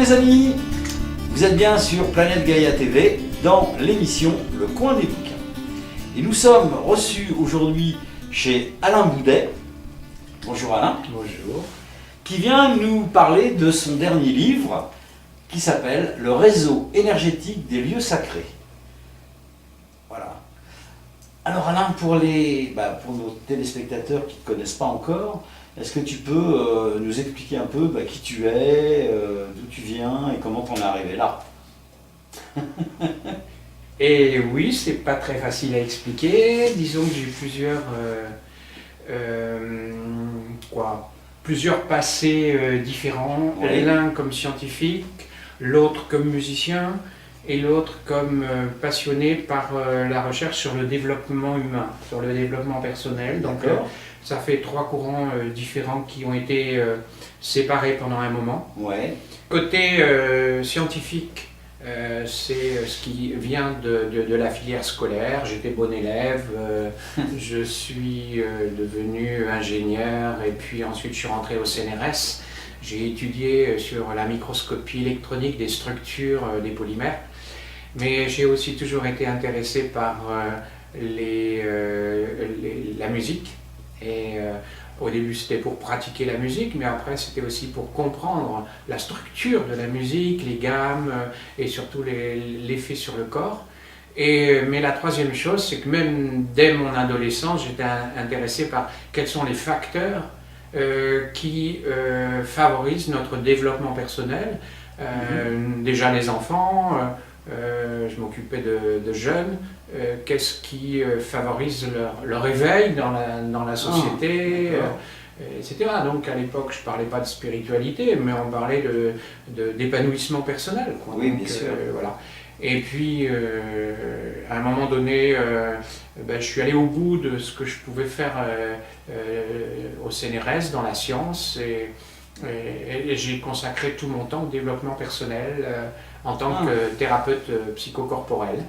les amis, vous êtes bien sur Planète Gaïa TV dans l'émission Le Coin des Bouquins. Et nous sommes reçus aujourd'hui chez Alain Boudet. Bonjour Alain. Bonjour. Qui vient nous parler de son dernier livre qui s'appelle Le réseau énergétique des lieux sacrés. Voilà. Alors Alain, pour nos téléspectateurs qui ne te connaissent pas encore, est-ce que tu peux nous expliquer un peu qui tu es, d'où tu viens et comment t'en es arrivé là? Et oui, c'est pas très facile à expliquer. Disons que j'ai plusieurs passés différents. Oui. L'un comme scientifique, l'autre comme musicien et l'autre comme passionné par la recherche sur le développement humain, sur le développement personnel. Donc ça fait trois courants différents qui ont été séparés pendant un moment. Ouais. Côté scientifique, c'est ce qui vient de la filière scolaire. J'étais bon élève, je suis devenu ingénieur et puis ensuite je suis rentré au CNRS. J'ai étudié sur la microscopie électronique des structures des polymères, mais j'ai aussi toujours été intéressé par la musique. Et au début c'était pour pratiquer la musique, mais après c'était aussi pour comprendre la structure de la musique, les gammes et surtout l'effet sur le corps. Mais la troisième chose, c'est que même dès mon adolescence, j'étais intéressé par quels sont les facteurs qui favorisent notre développement personnel. Déjà les enfants, je m'occupais de jeunes. Qu'est-ce qui favorise leur éveil dans la société, etc. Donc à l'époque, je ne parlais pas de spiritualité, mais on parlait d'épanouissement personnel. Quoi. Oui, donc, bien sûr. Voilà. Et puis, à un moment donné, je suis allé au bout de ce que je pouvais faire au CNRS, dans la science, et j'ai consacré tout mon temps au développement personnel en tant que thérapeute psychocorporel.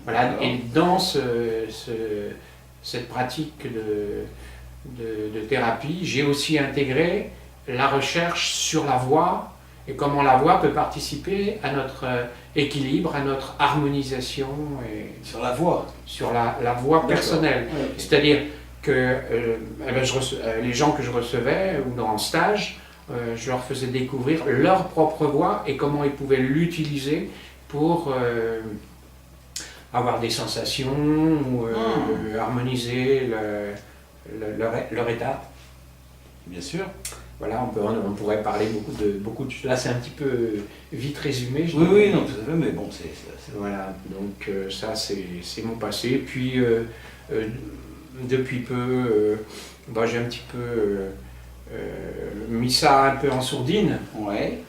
Voilà, et dans cette pratique de thérapie, j'ai aussi intégré la recherche sur la voix et comment la voix peut participer à notre équilibre, à notre harmonisation. Sur la voix? Sur la voix personnelle. Ouais, okay. C'est-à-dire que les gens que je recevais ou dans le stage, je leur faisais découvrir leur propre voix et comment ils pouvaient l'utiliser pour avoir des sensations ou harmoniser leur état. Bien sûr. Voilà, on pourrait parler beaucoup de... Là, c'est un petit peu vite résumé. Oui, non, tout à fait, mais bon, c'est... Voilà, donc ça, c'est mon passé. Puis, depuis peu, j'ai un petit peu mis ça un peu en sourdine. Ouais.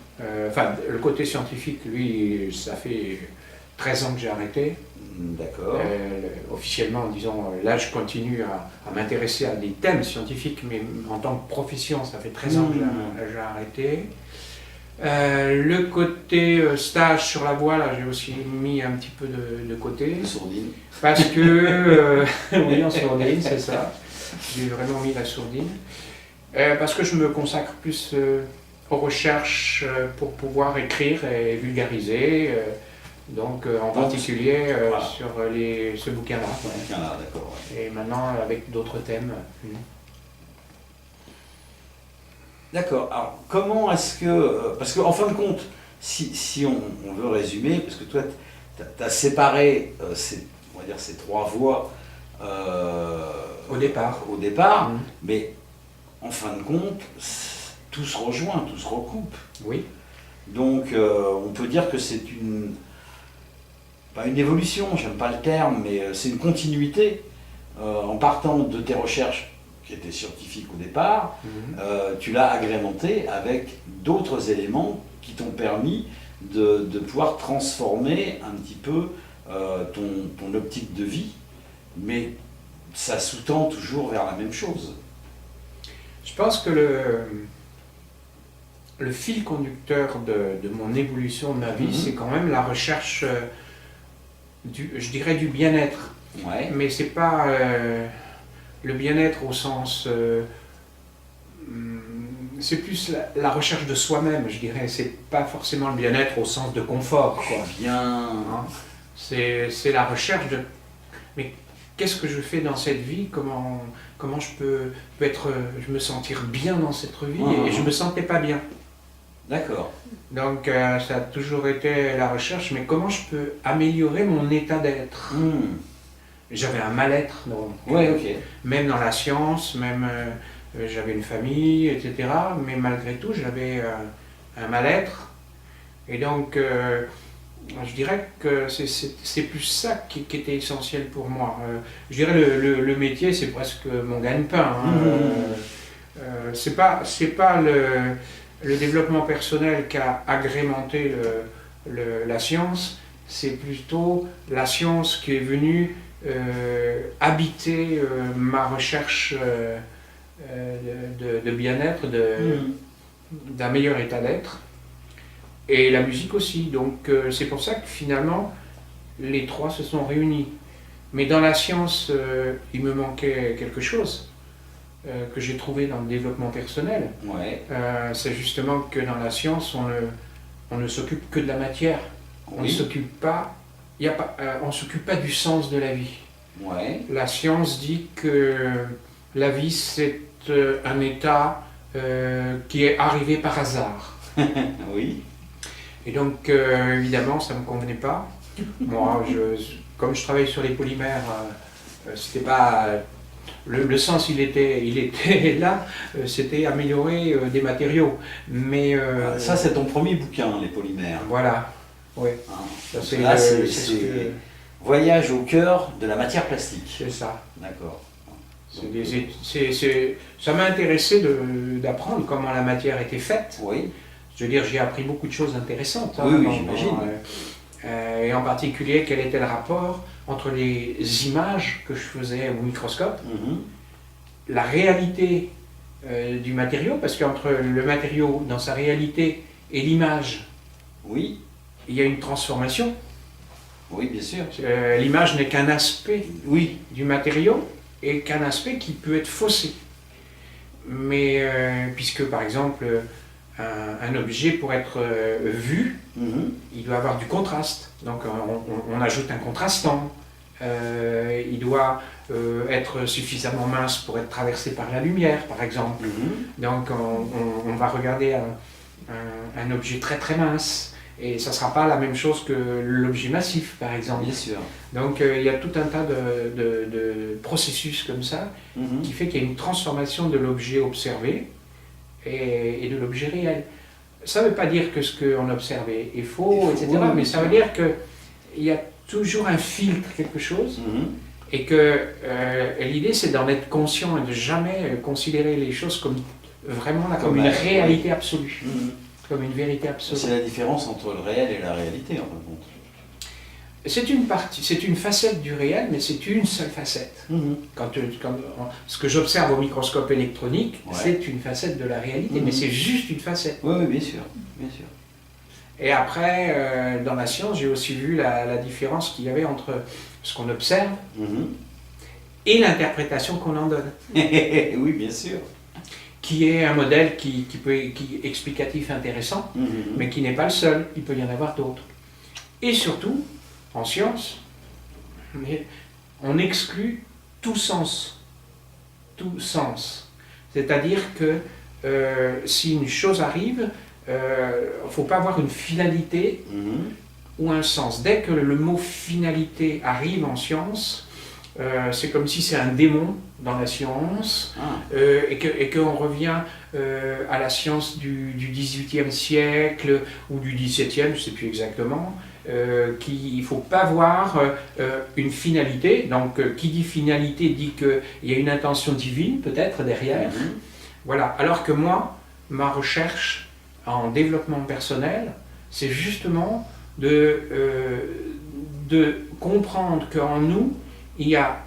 Le côté scientifique, lui, ça fait 13 ans que j'ai arrêté. D'accord. Officiellement, disons, là je continue à m'intéresser à des thèmes scientifiques, mais en tant que profession, ça fait 13 ans que j'ai arrêté. Le côté stage sur la voix, là j'ai aussi mis un petit peu de côté. Sourdine. Parce que, oui, en sourdine, c'est ça. J'ai vraiment mis la sourdine. Parce que je me consacre plus aux recherches pour pouvoir écrire et vulgariser. Donc en particulier voilà. sur ce bouquin-là. D'accord. Ouais. Et maintenant avec d'autres thèmes. D'accord. Alors comment est-ce que... parce qu'en fin de compte, si on veut résumer, parce que toi tu as séparé ces trois voies au départ. Mais en fin de compte, tout se rejoint, tout se recoupe. Oui. Donc on peut dire que c'est pas une évolution, j'aime pas le terme, mais c'est une continuité. En partant de tes recherches qui étaient scientifiques au départ, tu l'as agrémenté avec d'autres éléments qui t'ont permis de pouvoir transformer un petit peu ton optique de vie, mais ça sous-tend toujours vers la même chose. Je pense que le fil conducteur de mon évolution de ma vie, c'est quand même la recherche je dirais du bien-être, mais c'est pas le bien-être au sens c'est plus la recherche de soi-même, je dirais. C'est pas forcément le bien-être au sens de confort, quoi. Bien. Hein. C'est la recherche de... Mais qu'est-ce que je fais dans cette vie? Comment je peux je me sentir bien dans cette vie? Et je me sentais pas bien. D'accord. Donc ça a toujours été la recherche, mais comment je peux améliorer mon état d'être? J'avais un mal-être, donc, Ouais, ok. même dans la science, même j'avais une famille, etc. Mais malgré tout, j'avais un mal-être. Et donc, je dirais que c'est plus ça qui était essentiel pour moi. Je dirais le métier, c'est presque mon gagne-pain. Hein. C'est pas le développement personnel qui a agrémenté la science, c'est plutôt la science qui est venue habiter ma recherche de bien-être, d'un meilleur état d'être, et la musique aussi. Donc c'est pour ça que finalement les trois se sont réunis. Mais dans la science, il me manquait quelque chose que j'ai trouvé dans le développement personnel. Ouais. C'est justement que dans la science, on ne s'occupe que de la matière. On ne s'occupe pas, on s'occupe pas du sens de la vie. Ouais. La science dit que la vie, c'est un état qui est arrivé par hasard. Oui. Et donc, évidemment, ça ne me convenait pas. Moi, comme je travaille sur les polymères, c'était pas... Le sens, il était là, c'était améliorer des matériaux. Mais ça, c'est ton premier bouquin, les polymères. voilà, oui. Là, c'est Voyage au cœur de la matière plastique. C'est ça. D'accord. Ça m'a intéressé d'apprendre comment la matière était faite. Oui. Je veux dire, j'ai appris beaucoup de choses intéressantes. Oui, j'imagine. Et en particulier, quel était le rapport entre les images que je faisais au microscope, la réalité du matériau, parce qu'entre le matériau dans sa réalité et l'image, oui, il y a une transformation. Oui, bien sûr. L'image n'est qu'un aspect du matériau et qu'un aspect qui peut être faussé. Mais puisque par exemple, un objet pour être vu, il doit avoir du contraste. Donc on ajoute un contrastant. Il doit être suffisamment mince pour être traversé par la lumière, par exemple. Donc on va regarder un objet très très mince. Et ça ne sera pas la même chose que l'objet massif, par exemple. Bien sûr. Donc il y a tout un tas de processus comme ça qui fait qu'il y a une transformation de l'objet observé et de l'objet réel. Ça ne veut pas dire que ce qu'on observe est faux, etc. Mais ça veut dire qu'il y a toujours un filtre, quelque chose, et que l'idée c'est d'en être conscient et de jamais considérer les choses comme vraiment comme une réalité absolue. Comme une vérité absolue. C'est la différence entre le réel et la réalité, en fin de compte. C'est une facette du réel, mais c'est une seule facette. Ce que j'observe au microscope électronique, c'est une facette de la réalité, mais c'est juste une facette. Oui, bien sûr, bien sûr. Et après, dans la science, j'ai aussi vu la différence qu'il y avait entre ce qu'on observe et l'interprétation qu'on en donne. Oui, bien sûr. Qui est un modèle qui est explicatif intéressant, mais qui n'est pas le seul, il peut y en avoir d'autres. Et surtout, en science, on exclut tout sens. Tout sens. C'est-à-dire que si une chose arrive, il ne faut pas avoir une finalité ou un sens. Dès que le mot finalité arrive en science, c'est comme si c'est un démon dans la science, et qu'on revient à la science du XVIIIe siècle ou du XVIIe, je ne sais plus exactement, qu'il ne faut pas voir une finalité. Donc qui dit finalité dit qu'il y a une intention divine peut-être derrière. Voilà. Alors que moi, ma recherche en développement personnel, c'est justement de comprendre qu'en nous, il y a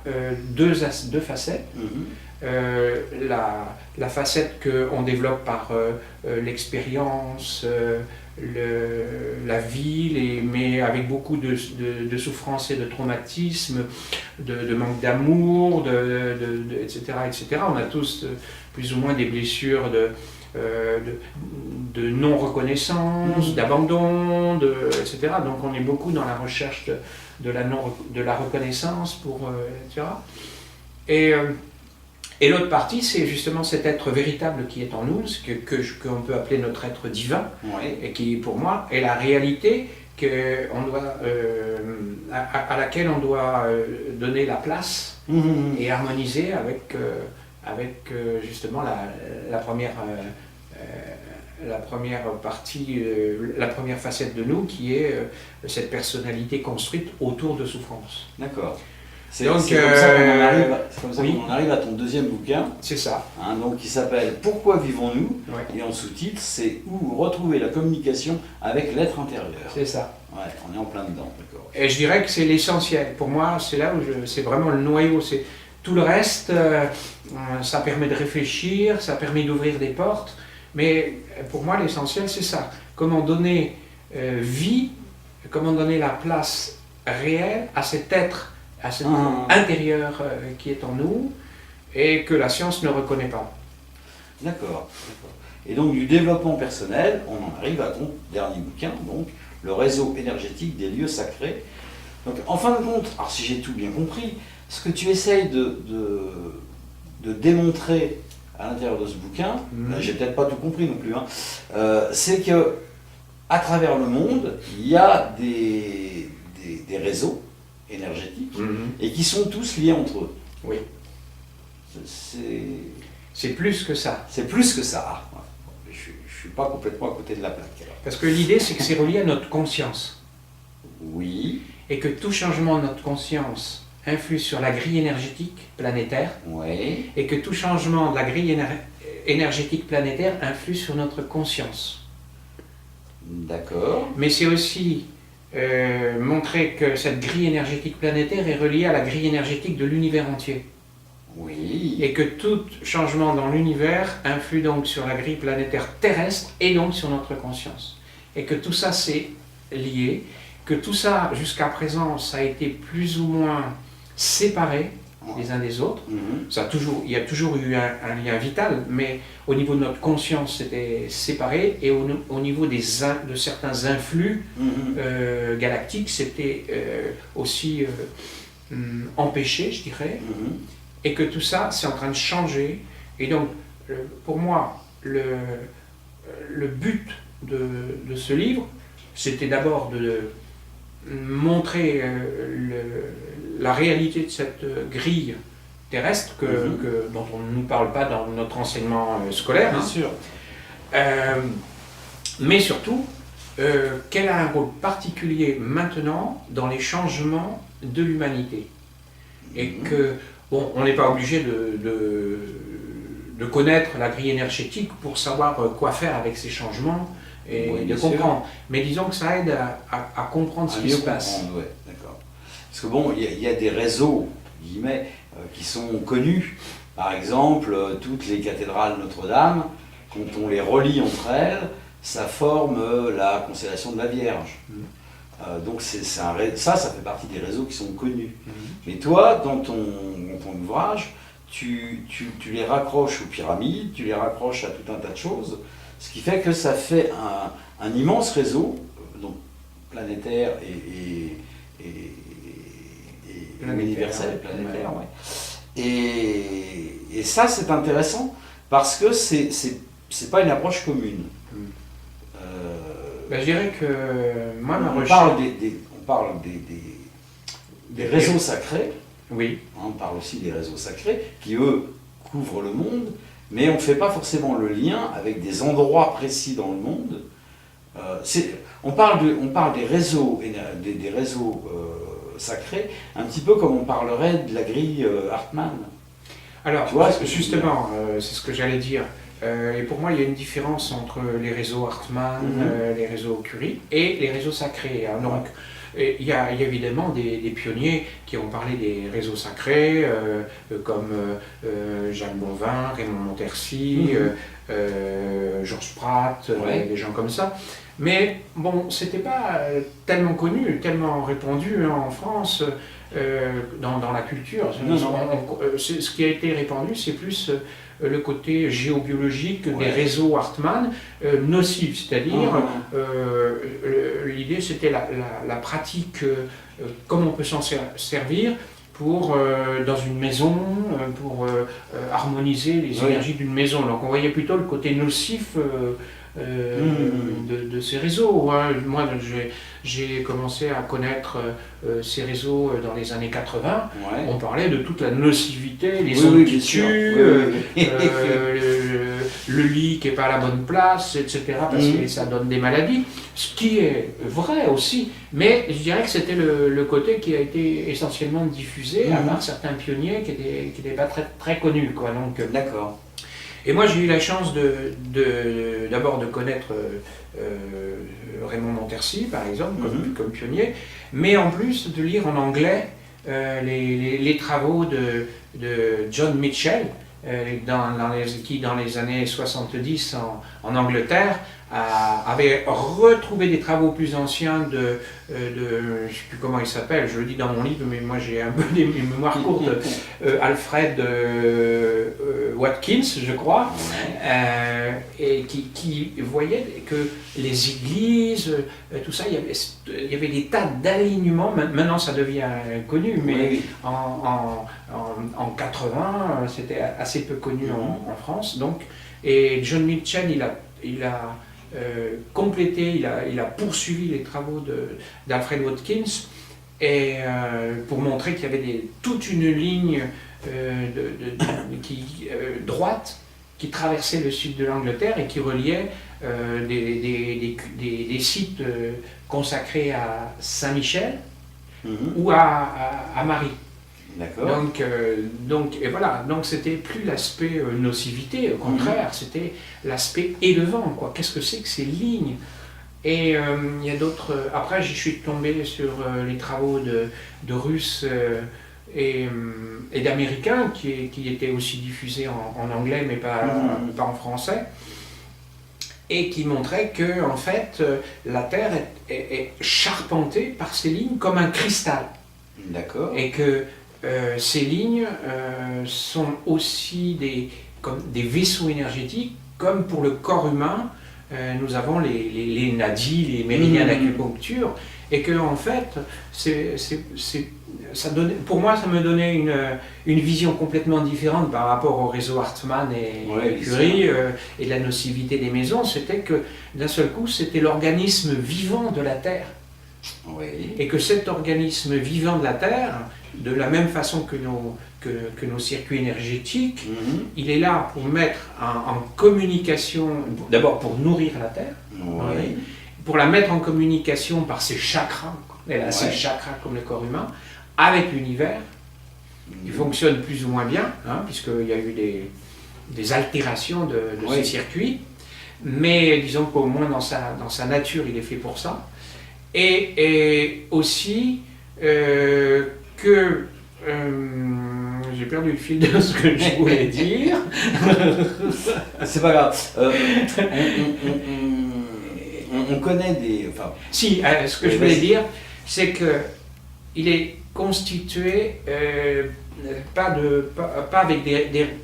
deux facettes. La facette qu'on développe par l'expérience, la vie, mais avec beaucoup de souffrance et de traumatisme, de manque d'amour, etc., etc. On a tous plus ou moins des blessures de non-reconnaissance, d'abandon, etc. Donc on est beaucoup dans la recherche de la reconnaissance, etc. Et l'autre partie, c'est justement cet être véritable qui est en nous, ce qu'on peut appeler notre être divin, Oui. et qui, pour moi, est la réalité à laquelle on doit donner la place et harmoniser avec justement la première partie, la première facette de nous, qui est cette personnalité construite autour de souffrance. D'accord. C'est Donc, comme ça qu'on oui. en arrive à ton deuxième bouquin, C'est ça. donc, qui s'appelle Pourquoi vivons-nous? Ouais. Et en sous-titre, c'est Où retrouver la communication avec l'être intérieur. C'est ça. Ouais, on est en plein dedans, d'accord. Et je dirais que c'est l'essentiel. Pour moi, c'est là où c'est vraiment le noyau. C'est tout le reste, ça permet de réfléchir, ça permet d'ouvrir des portes. Mais pour moi, l'essentiel, c'est ça. Comment donner vie, comment donner la place réelle à cet être, à cet intérieur qui est en nous et que la science ne reconnaît pas. D'accord. Et donc, du développement personnel, on en arrive à ton dernier bouquin, donc le réseau énergétique des lieux sacrés. Donc, en fin de compte, alors si j'ai tout bien compris, ce que tu essayes de démontrer à l'intérieur de ce bouquin, là, j'ai peut-être pas tout compris non plus, c'est que à travers le monde, il y a des réseaux énergétiques et qui sont tous liés entre eux. Oui. C'est plus que ça. C'est plus que ça. Ah, ouais. Je ne suis pas complètement à côté de la plaque. Alors. Parce que l'idée, c'est que c'est relié à notre conscience. Oui. Et que tout changement de notre conscience influe sur la grille énergétique planétaire. Oui. Et que tout changement de la grille énergétique planétaire influe sur notre conscience. D'accord. Mais c'est aussi montrer que cette grille énergétique planétaire est reliée à la grille énergétique de l'univers entier. Oui. Et que tout changement dans l'univers influe donc sur la grille planétaire terrestre et donc sur notre conscience. Et que tout ça c'est lié, que tout ça jusqu'à présent ça a été plus ou moins séparé les uns des autres. Il y a toujours eu un lien vital, mais au niveau de notre conscience c'était séparé, et au niveau de certains influx galactiques c'était aussi empêché, je dirais. Et que tout ça, c'est en train de changer. Et donc, pour moi, le but de ce livre, c'était d'abord de montrer la réalité de cette grille terrestre dont on ne nous parle pas dans notre enseignement scolaire. Bien sûr. Mais surtout, qu'elle a un rôle particulier maintenant dans les changements de l'humanité. Et que bon, on n'est pas obligé de connaître la grille énergétique pour savoir quoi faire avec ces changements et de comprendre. Mais disons que ça aide à comprendre ce qui se passe. Ouais, d'accord. Parce que bon, il y a des réseaux, guillemets, qui sont connus. Par exemple, toutes les cathédrales Notre-Dame, quand on les relie entre elles, ça forme la constellation de la Vierge. Donc ça fait partie des réseaux qui sont connus. Mais toi, dans ton ouvrage, tu les raccroches aux pyramides, tu les raccroches à tout un tas de choses, ce qui fait que ça fait un immense réseau, donc planétaire et universel, planétaire, ouais. Et ça, c'est intéressant parce que c'est pas une approche commune. Ben, je dirais que moi, ma on recherche... parle des réseaux sacrés. Oui. On parle aussi des réseaux sacrés qui, eux, couvrent le monde, mais on ne fait pas forcément le lien avec des endroits précis dans le monde. On parle des réseaux, sacrés, un petit peu comme on parlerait de la grille Hartmann. Alors, tu vois, justement, c'est ce que j'allais dire. Et pour moi, il y a une différence entre les réseaux Hartmann, les réseaux Curie et les réseaux sacrés. Hein. Donc, il y a évidemment des pionniers qui ont parlé des réseaux sacrés, comme Jacques Bonvin, Raymond Montercy, Georges Pratt, Ouais. des gens comme ça. Mais bon, c'était pas tellement connu, tellement répandu en France, dans la culture. Non, non. Ce qui a été répandu, c'est plus le côté géobiologique Ouais. des réseaux Hartmann, nocifs, c'est-à-dire Ah. l'idée c'était la pratique, comment on peut s'en servir pour, dans une maison, pour harmoniser les Oui. énergies d'une maison. Donc on voyait plutôt le côté nocif de ces réseaux. Hein. Moi, j'ai commencé à connaître ces réseaux dans les années 80. Ouais. On parlait de toute la nocivité, les Oui, ondes oui, qui bien sûr. tuent, Oui, oui, oui. le lit qui n'est pas à la bonne place, etc. Parce que ça donne des maladies. Ce qui est vrai aussi. Mais je dirais que c'était le côté qui a été essentiellement diffusé par certains pionniers qui n'étaient pas très, très connus. Quoi. Donc, D'accord. et moi, j'ai eu la chance d'abord de connaître Raymond Montersi, par exemple, comme pionnier, mais en plus de lire en anglais les travaux de John Mitchell, qui dans les années 70 en Angleterre avait retrouvé des travaux plus anciens je ne sais plus comment il s'appelle, je le dis dans mon livre, mais moi j'ai un peu des mémoires courtes, Alfred Watkins, je crois, et qui voyait que les églises, tout ça, il y avait des tas d'alignements. Maintenant ça devient connu, mais Oui. en 80, c'était assez peu connu en France. Donc, et John Mitchell, il a complété, il a poursuivi les travaux d'Alfred Watkins et pour montrer qu'il y avait toute une ligne droite qui traversait le sud de l'Angleterre et qui reliait des sites consacrés à Saint-Michel ou à Marie. D'accord. Donc, et voilà, donc c'était plus l'aspect nocivité, au contraire, c'était l'aspect élevant, quoi. Qu'est-ce que c'est que ces lignes? Et il y a d'autres. Après, je suis tombé sur les travaux de Russes et d'Américains qui étaient aussi diffusés en anglais, mais pas en français, et qui montraient que en fait, la Terre est charpentée par ces lignes comme un cristal. D'accord. Et que ces lignes sont aussi comme des vaisseaux énergétiques, comme pour le corps humain, nous avons les nadis, les méridiens d'acupuncture, et que en fait, pour moi, ça me donnait une vision complètement différente par rapport au réseau Hartmann et Curie et de la nocivité des maisons. C'était que d'un seul coup, c'était l'organisme vivant de la Terre. Oui. Et que cet organisme vivant de la Terre, de la même façon que nos circuits énergétiques, il est là pour mettre en communication, d'abord pour nourrir la Terre, pour la mettre en communication par ses chakras, elle a ses chakras comme le corps humain, avec l'univers, qui fonctionne plus ou moins bien, puisqu'il y a eu des altérations de ces circuits, mais disons qu'au moins dans sa nature, il est fait pour ça. Et aussi que j'ai perdu le fil de ce que je voulais dire. C'est pas grave. On connaît des. Enfin, si, ce que je voulais dire, c'est que il est constitué pas avec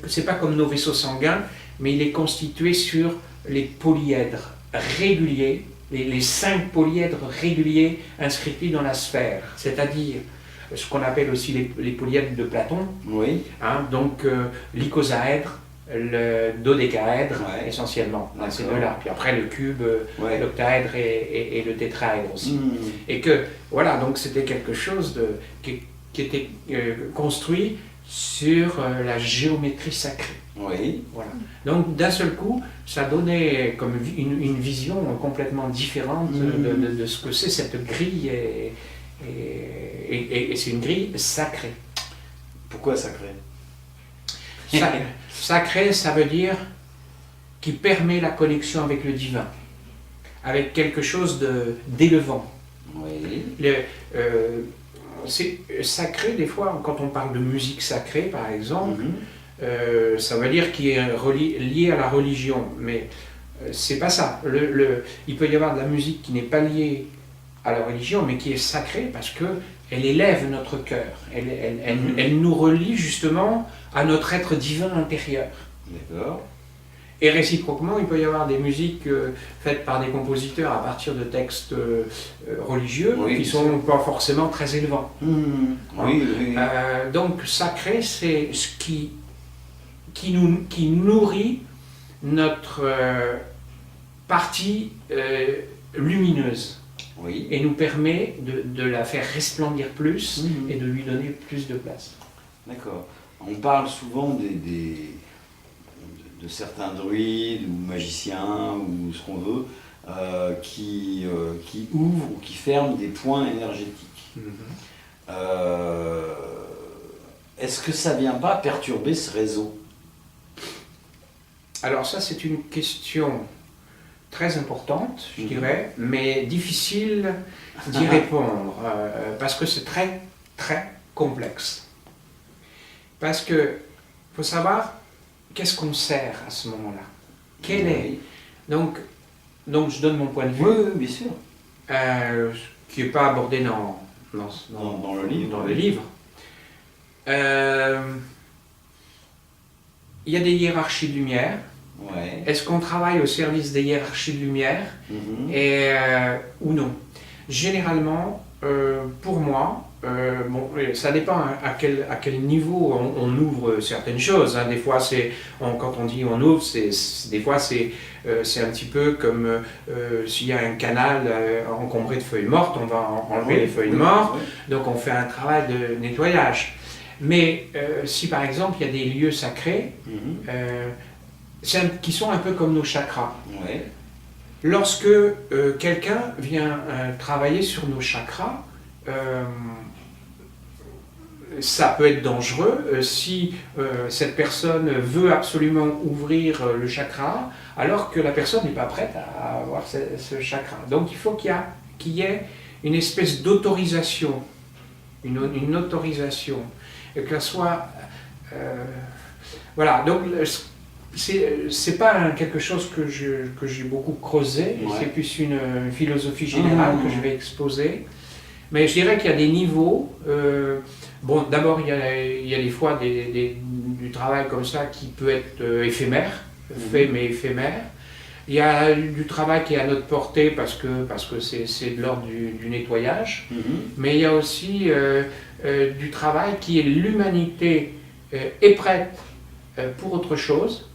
c'est pas comme nos vaisseaux sanguins, mais il est constitué sur les polyèdres réguliers. Les 5 polyèdres réguliers inscrits dans la sphère, c'est-à-dire ce qu'on appelle aussi les polyèdres de Platon, donc l'icosaèdre, le dodécaèdre essentiellement, ces deux-là. Puis après le cube, l'octaèdre et le tétraèdre aussi. Et que, voilà, donc c'était quelque chose qui était construit sur la géométrie sacrée. Voilà. Donc d'un seul coup, ça donnait comme une vision complètement différente de ce que c'est cette grille, et c'est une grille sacrée. Pourquoi sacrée? Sacré, ça veut dire qui permet la connexion avec le divin, avec quelque chose d'élevant. C'est sacré, des fois, quand on parle de musique sacrée, par exemple, ça veut dire qui est lié à la religion, mais c'est pas ça. Il peut y avoir de la musique qui n'est pas liée à la religion, mais qui est sacrée parce que elle élève notre cœur, elle nous relie justement à notre être divin intérieur. D'accord. Et réciproquement, il peut y avoir des musiques faites par des compositeurs à partir de textes religieux qui ne sont pas forcément très élevants. Oui, oui. Donc sacré, c'est ce qui nourrit notre partie lumineuse. Oui. Et nous permet de la faire resplendir plus et de lui donner plus de place. D'accord. On parle souvent de certains druides ou magiciens ou ce qu'on veut qui ouvrent ou qui ferment des points énergétiques. Est-ce que ça ne vient pas perturber ce réseau? Alors ça, c'est une question très importante, je dirais, mais difficile d'y répondre, parce que c'est très, très complexe. Parce que, faut savoir, qu'est-ce qu'on sert à ce moment-là? Quel est? Donc, je donne mon point de vue. Oui, bien sûr. Qui n'est pas abordé dans le livre. Dans le livre. Il y a des hiérarchies de lumière. Ouais. Est-ce qu'on travaille au service des hiérarchies de lumière ou non? Généralement, pour moi, ça dépend à quel niveau on ouvre certaines choses. Hein. Des fois, quand on dit on ouvre, des fois c'est un petit peu comme s'il y a un canal encombré de feuilles mortes, on va enlever les feuilles mortes, donc on fait un travail de nettoyage. Mais si par exemple il y a des lieux sacrés, qui sont un peu comme nos chakras. Ouais. Lorsque quelqu'un vient travailler sur nos chakras, ça peut être dangereux si cette personne veut absolument ouvrir le chakra, alors que la personne n'est pas prête à avoir ce chakra. Donc il faut qu'il y ait une espèce d'autorisation, une autorisation, et que ça soit... voilà, donc c'est pas quelque chose que j'ai beaucoup creusé, c'est plus une philosophie générale que je vais exposer. Mais je dirais qu'il y a des niveaux. Bon, d'abord, il y a des fois du travail comme ça qui peut être éphémère, fait mais éphémère. Il y a du travail qui est à notre portée parce que c'est de l'ordre du nettoyage. Mais il y a aussi du travail qui est l'humanité est prête pour autre chose,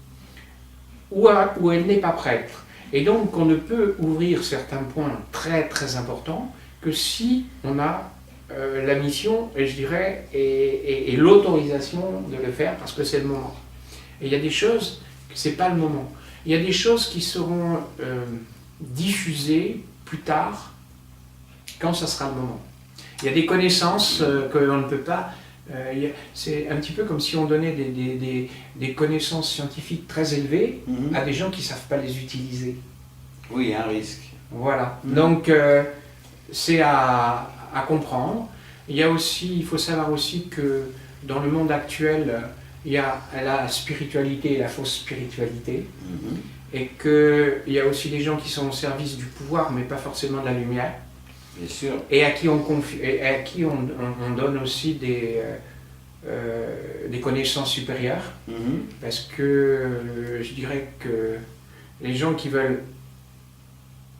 ou elle n'est pas prête. Et donc, on ne peut ouvrir certains points très très importants que si on a la mission, et je dirais, et l'autorisation de le faire, parce que c'est le moment. Et il y a des choses que c'est pas le moment. Il y a des choses qui seront diffusées plus tard, quand ça sera le moment. Il y a des connaissances que l'on ne peut pas... c'est un petit peu comme si on donnait des connaissances scientifiques très élevées à des gens qui ne savent pas les utiliser. Oui, il y a un risque. Voilà. Donc, c'est à comprendre. Il faut savoir aussi que dans le monde actuel, il y a la spiritualité et la fausse spiritualité. Et qu'il y a aussi des gens qui sont au service du pouvoir, mais pas forcément de la lumière. Bien sûr. Et à qui on donne aussi des connaissances supérieures. Parce que je dirais que les gens qui veulent,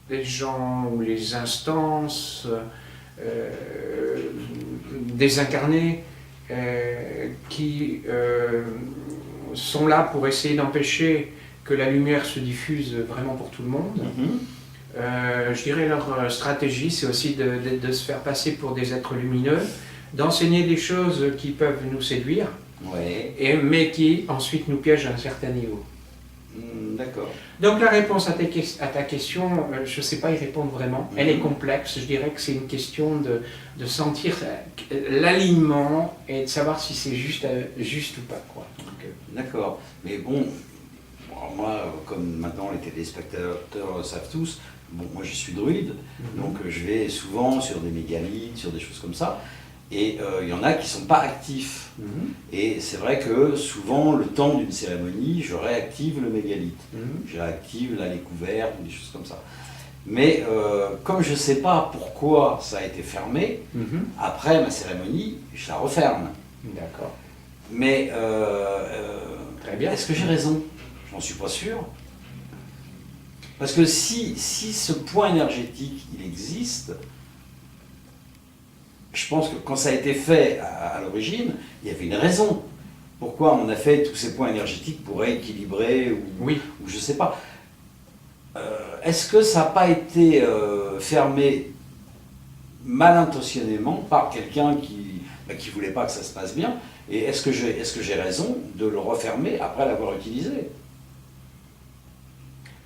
les gens ou les instances désincarnées qui sont là pour essayer d'empêcher que la lumière se diffuse vraiment pour tout le monde. Je dirais leur stratégie, c'est aussi de se faire passer pour des êtres lumineux, d'enseigner des choses qui peuvent nous séduire, mais qui ensuite nous piègent à un certain niveau. D'accord. Donc la réponse à ta question, je ne sais pas y répondre vraiment. Elle est complexe. Je dirais que c'est une question de sentir l'alignement et de savoir si c'est juste ou pas, quoi. D'accord. Mais bon, moi, comme maintenant les téléspectateurs savent tous, bon, moi je suis druide, donc je vais souvent sur des mégalithes, sur des choses comme ça. Et il y en a qui ne sont pas actifs. Et c'est vrai que souvent, le temps d'une cérémonie, je réactive le mégalithe. Je réactive les couverts, des choses comme ça. Mais comme je ne sais pas pourquoi ça a été fermé, après ma cérémonie, je la referme. D'accord. Mais Très bien. est-ce que j'ai raison? J'en suis pas sûr. Parce que si ce point énergétique, il existe, je pense que quand ça a été fait à l'origine, il y avait une raison. Pourquoi on a fait tous ces points énergétiques pour rééquilibrer ou je ne sais pas. Est-ce que ça n'a pas été fermé mal intentionnément par quelqu'un qui ne voulait pas que ça se passe bien? Et est-ce que j'ai raison de le refermer après l'avoir utilisé?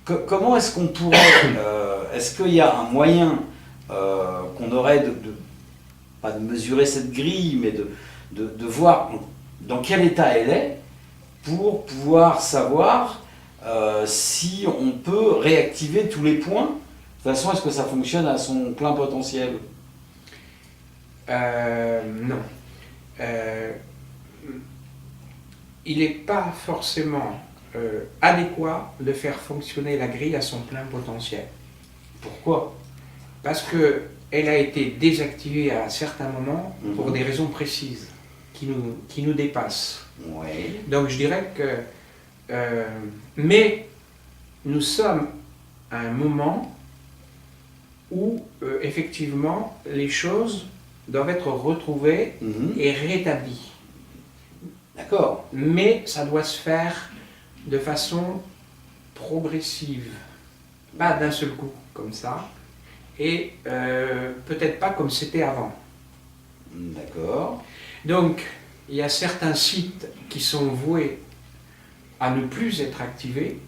Comment est-ce qu'on pourrait... est-ce qu'il y a un moyen qu'on aurait pas de mesurer cette grille, mais de voir dans quel état elle est pour pouvoir savoir si on peut réactiver tous les points de façon à ce que ça fonctionne à son plein potentiel? Non. Il n'est pas forcément adéquat de faire fonctionner la grille à son plein potentiel. Pourquoi? Parce qu'elle a été désactivée à certains moments pour des raisons précises qui nous dépassent. Ouais. Donc je dirais que... mais nous sommes à un moment où effectivement les choses doivent être retrouvées et rétablies. D'accord. Mais ça doit se faire de façon progressive, pas d'un seul coup comme ça, et peut-être pas comme c'était avant. D'accord. Donc il y a certains sites qui sont voués à ne plus être activés,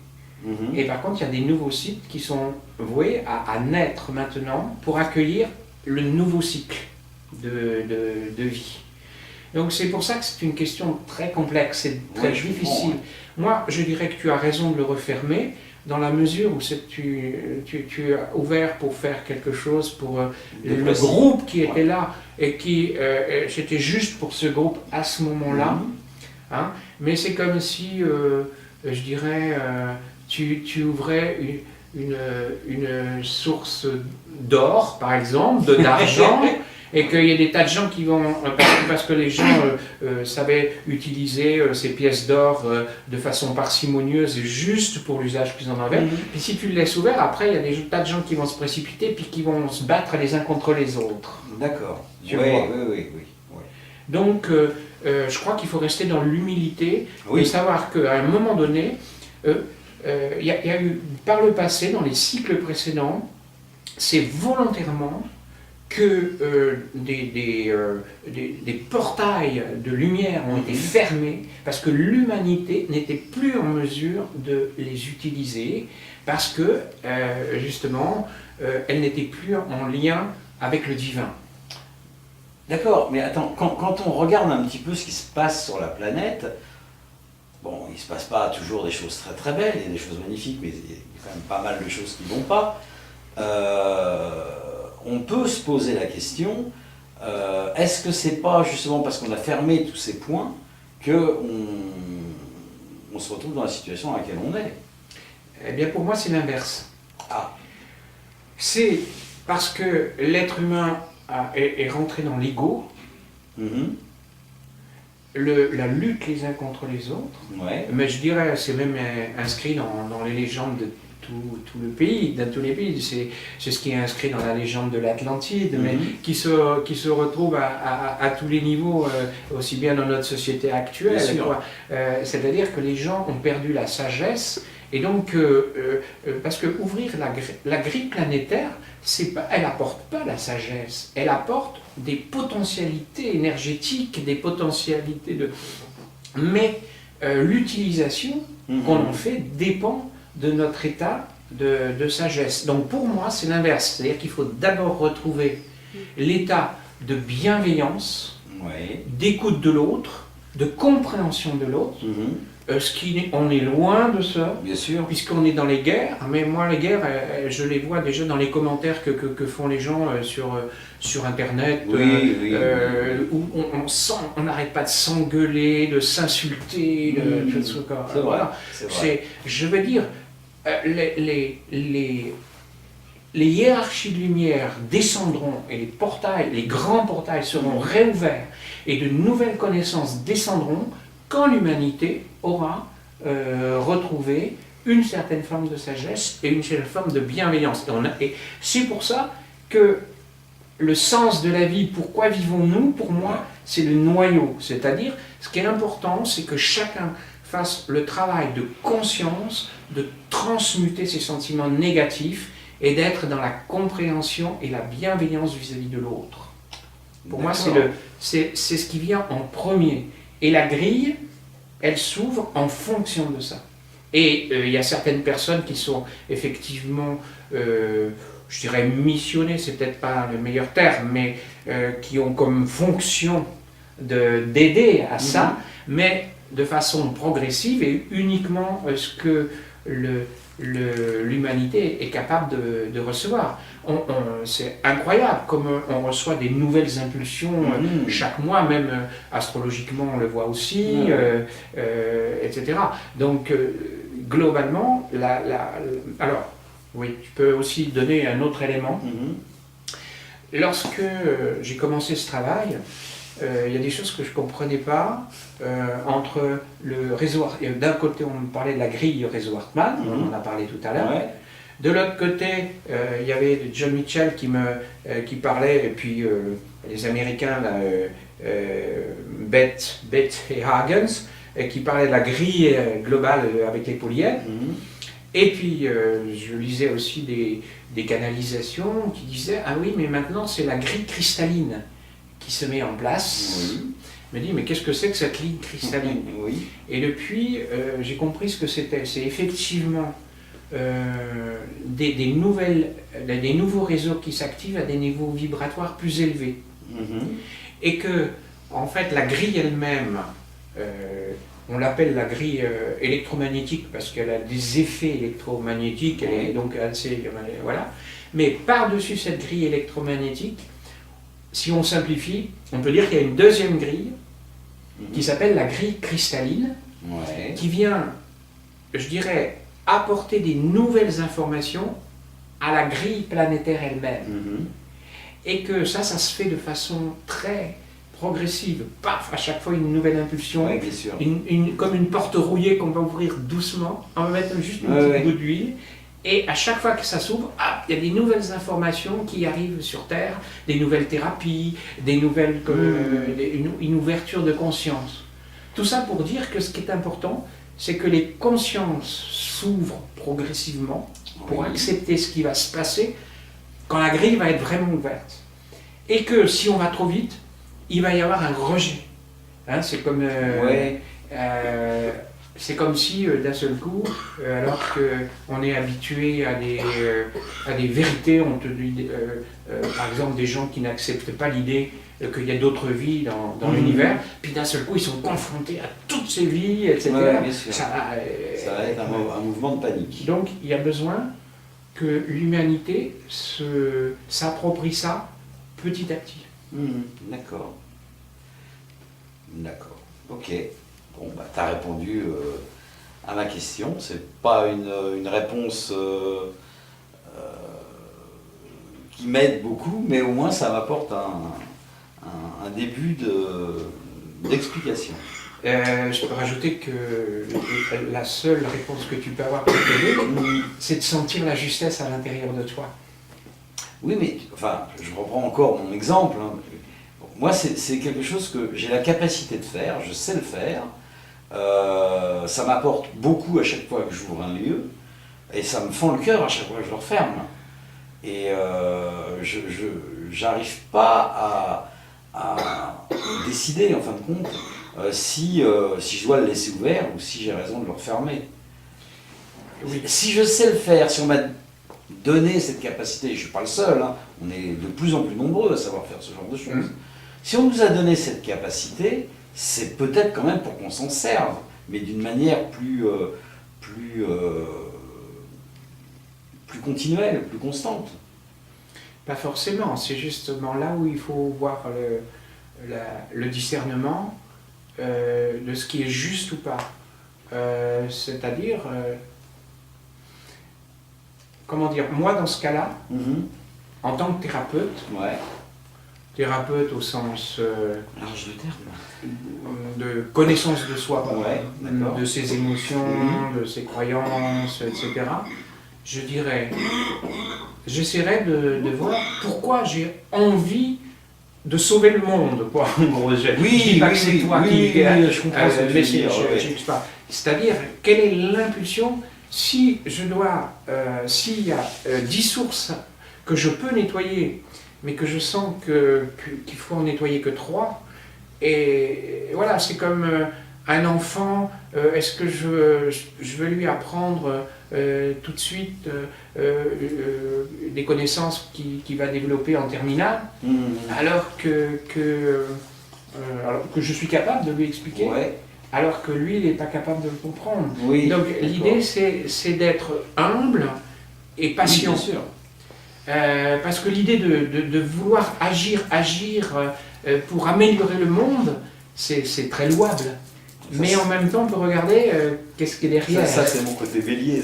et par contre il y a des nouveaux sites qui sont voués à naître maintenant pour accueillir le nouveau cycle de vie. Donc c'est pour ça que c'est une question très complexe, c'est très difficile. Moi, je dirais que tu as raison de le refermer, dans la mesure où tu as ouvert pour faire quelque chose pour le groupe qui était là, et qui c'était juste pour ce groupe à ce moment-là. Hein, mais c'est comme si, je dirais, tu ouvrais une source d'or, par exemple, d'argent, et qu'il y a des tas de gens qui vont, parce que les gens savaient utiliser ces pièces d'or de façon parcimonieuse et juste pour l'usage qu'ils en avaient. Puis si tu le laisses ouvert, après il y a des tas de gens qui vont se précipiter puis qui vont se battre les uns contre les autres. D'accord. Oui. Donc je crois qu'il faut rester dans l'humilité et savoir qu'à un moment donné, il y a eu par le passé, dans les cycles précédents, c'est volontairement que des portails de lumière ont été fermés parce que l'humanité n'était plus en mesure de les utiliser, parce que justement elle n'était plus en lien avec le divin. D'accord, mais attends, quand on regarde un petit peu ce qui se passe sur la planète, bon, il ne se passe pas toujours des choses très très belles, il y a des choses magnifiques, mais il y a quand même pas mal de choses qui ne vont pas. On peut se poser la question, est-ce que c'est pas justement parce qu'on a fermé tous ces points qu'on se retrouve dans la situation à laquelle on est? Eh bien pour moi c'est l'inverse. Ah. C'est parce que l'être humain est rentré dans l'ego, la lutte les uns contre les autres, mais je dirais c'est même inscrit dans les légendes de tout le pays, dans tous les pays, c'est ce qui est inscrit dans la légende de l'Atlantide, mais qui se retrouve à tous les niveaux, aussi bien dans notre société actuelle. C'est-à-dire que les gens ont perdu la sagesse, et donc, parce que ouvrir la grille planétaire, elle n'apporte pas la sagesse, elle apporte des potentialités énergétiques, des potentialités de... Mais l'utilisation qu'on en fait dépend de notre état de sagesse. Donc pour moi, c'est l'inverse. C'est-à-dire qu'il faut d'abord retrouver l'état de bienveillance, d'écoute de l'autre, de compréhension de l'autre, on est loin de ça, Bien sûr. puisqu'on est dans les guerres, mais moi les guerres, je les vois déjà dans les commentaires que font les gens sur Internet, Oui, où on n'arrête pas de s'engueuler, de s'insulter, c'est vrai. C'est vrai. je veux dire, les hiérarchies de lumière descendront et les grands portails seront réouverts et de nouvelles connaissances descendront quand l'humanité aura retrouvé une certaine forme de sagesse et une certaine forme de bienveillance. Et c'est pour ça que le sens de la vie, pourquoi vivons-nous, pour moi, c'est le noyau. C'est-à-dire, ce qui est important, c'est que chacun fasse le travail de conscience, de transmuter ses sentiments négatifs et d'être dans la compréhension et la bienveillance vis-à-vis de l'autre. Pour moi, c'est ce qui vient en premier. Et la grille, elle s'ouvre en fonction de ça. Et il y a certaines personnes qui sont effectivement, je dirais missionnées, c'est peut-être pas le meilleur terme, mais qui ont comme fonction d'aider à ça, mais de façon progressive et uniquement ce que l'humanité est capable de recevoir. C'est incroyable comme on reçoit des nouvelles impulsions chaque mois, même astrologiquement on le voit aussi, etc. Donc globalement, alors oui, je peux aussi donner un autre élément. Lorsque j'ai commencé ce travail, il y a des choses que je ne comprenais pas entre le réseau. D'un côté, on me parlait de la grille réseau Hartmann, on en a parlé tout à l'heure. Ouais. De l'autre côté, il y avait John Mitchell qui parlait, et puis les Américains, là, Beth et Hagens, qui parlaient de la grille globale avec les polyèdres. Et puis, je lisais aussi des canalisations qui disaient « Ah oui, mais maintenant, c'est la grille cristalline qui se met en place. » Je me dis, mais qu'est-ce que c'est que cette ligne cristalline? Et depuis, j'ai compris ce que c'était. C'est effectivement des nouveaux réseaux qui s'activent à des niveaux vibratoires plus élevés. Et que, en fait, la grille elle-même, on l'appelle la grille électromagnétique parce qu'elle a des effets électromagnétiques, elle est donc assez, voilà. Mais par-dessus cette grille électromagnétique, si on simplifie, on peut dire qu'il y a une deuxième grille qui s'appelle la grille cristalline, qui vient, je dirais, apporter des nouvelles informations à la grille planétaire elle-même. Et que ça se fait de façon très progressive. Paf, à chaque fois une nouvelle impulsion, comme une porte rouillée qu'on va ouvrir doucement, on va mettre juste une petite goutte d'huile. Et à chaque fois que ça s'ouvre, il y a des nouvelles informations qui arrivent sur Terre, des nouvelles thérapies, une ouverture de conscience. Tout ça pour dire que ce qui est important, c'est que les consciences s'ouvrent progressivement pour accepter ce qui va se passer quand la grille va être vraiment ouverte. Et que si on va trop vite, il va y avoir un rejet. Hein, c'est comme... c'est comme si d'un seul coup, alors qu'on est habitué à des vérités, on te dit, par exemple des gens qui n'acceptent pas l'idée qu'il y a d'autres vies dans l'univers, puis d'un seul coup ils sont confrontés à toutes ces vies, etc. Ça va être un mouvement de panique. Donc il y a besoin que l'humanité s'approprie ça petit à petit. D'accord. D'accord. Ok. Bon, bah, tu as répondu à ma question. C'est pas une réponse qui m'aide beaucoup, mais au moins ça m'apporte un début d'explication. Je peux rajouter que la seule réponse que tu peux avoir pour t'aider, c'est de sentir la justesse à l'intérieur de toi. Oui, mais enfin, je reprends encore mon exemple. Moi, c'est quelque chose que j'ai la capacité de faire, je sais le faire. Ça m'apporte beaucoup à chaque fois que j'ouvre un lieu, et ça me fend le cœur à chaque fois que je le referme. Et j'arrive pas à décider, en fin de compte, si je dois le laisser ouvert ou si j'ai raison de le refermer. Si je sais le faire, si on m'a donné cette capacité, je ne suis pas le seul, hein, on est de plus en plus nombreux à savoir faire ce genre de choses. Si on nous a donné cette capacité, c'est peut-être quand même pour qu'on s'en serve, mais d'une manière plus, plus continuelle, plus constante. Pas forcément, c'est justement là où il faut voir le discernement de ce qui est juste ou pas. C'est-à-dire, comment dire, moi dans ce cas-là, en tant que thérapeute, Ouais. thérapeute au sens Large de terme. de connaissance de soi, Ouais, d'accord. de ses émotions, de ses croyances, etc., je dirais, j'essaierai de voir pourquoi j'ai envie de sauver le monde, quoi. En gros, je dis pas que c'est toi qui... je comprends ce que tu veux dire. C'est-à-dire, quelle est l'impulsion si je dois, s'il y a 10 sources que je peux nettoyer, mais que je sens qu'il faut en nettoyer que 3, et voilà, c'est comme un enfant, est-ce que je veux lui apprendre tout de suite des connaissances qu'il va développer en terminale, alors que je suis capable de lui expliquer, alors que lui, il n'est pas capable de le comprendre. Oui, donc l'idée, c'est d'être humble et patient. Oui, bien sûr. Parce que l'idée de vouloir agir pour améliorer le monde, c'est très louable. Mais en même temps, on peut regarder qu'est-ce qui est derrière. Ça c'est mon côté bélier.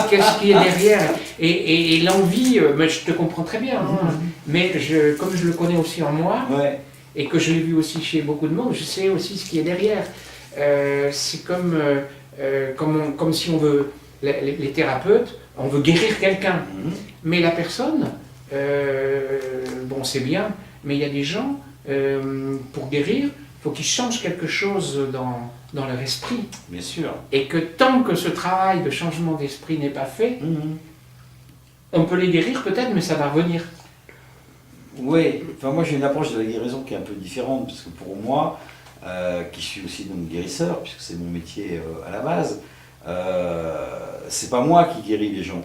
Qu'est-ce qui est derrière. Et l'envie, je te comprends très bien, mais comme je le connais aussi en moi, et que je l'ai vu aussi chez beaucoup de monde, je sais aussi ce qui est derrière. C'est comme si on veut, les thérapeutes, on veut guérir quelqu'un. Mais la personne, bon c'est bien, mais il y a des gens, pour guérir, il faut qu'ils changent quelque chose dans leur esprit. Bien sûr. Et que tant que ce travail de changement d'esprit n'est pas fait, on peut les guérir peut-être, mais ça va revenir. Oui, enfin moi j'ai une approche de la guérison qui est un peu différente, parce que pour moi, qui suis aussi donc guérisseur, puisque c'est mon métier à la base, c'est pas moi qui guéris les gens.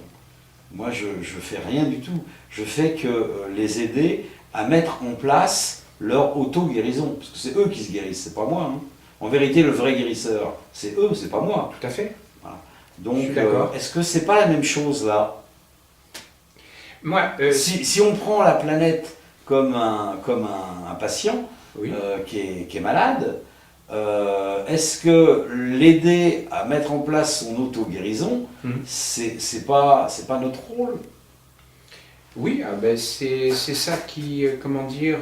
Moi je fais rien du tout. Je fais que les aider à mettre en place leur auto-guérison, parce que c'est eux qui se guérissent, c'est pas moi. En vérité, le vrai guérisseur, c'est eux, c'est pas moi. Tout à fait. Voilà. Donc, est-ce que c'est pas la même chose là? Moi, si on prend la planète comme un patient qui est malade, est-ce que l'aider à mettre en place son auto-guérison, c'est pas notre rôle? Oui, c'est ça qui, comment dire,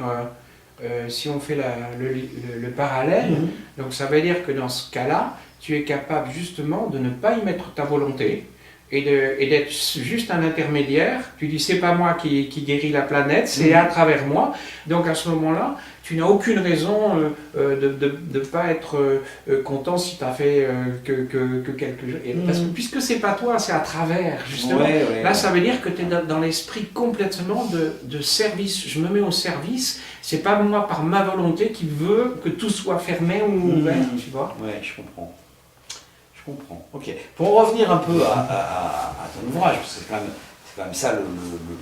si on fait le parallèle, donc ça veut dire que dans ce cas-là, tu es capable justement de ne pas y mettre ta volonté et d'être juste un intermédiaire. Tu dis c'est pas moi qui guéris la planète, c'est à travers moi. Donc à ce moment-là, tu n'as aucune raison de ne pas être content si tu as fait que quelque chose. Parce que puisque c'est pas toi, c'est à travers, justement. Là, ça veut dire que tu es dans l'esprit complètement de service. Je me mets au service. C'est pas moi par ma volonté qui veut que tout soit fermé ou ouvert, tu vois. Oui, je comprends. Je comprends. Ok. Pour en revenir un peu à ton ouvrage, parce que c'est quand même ça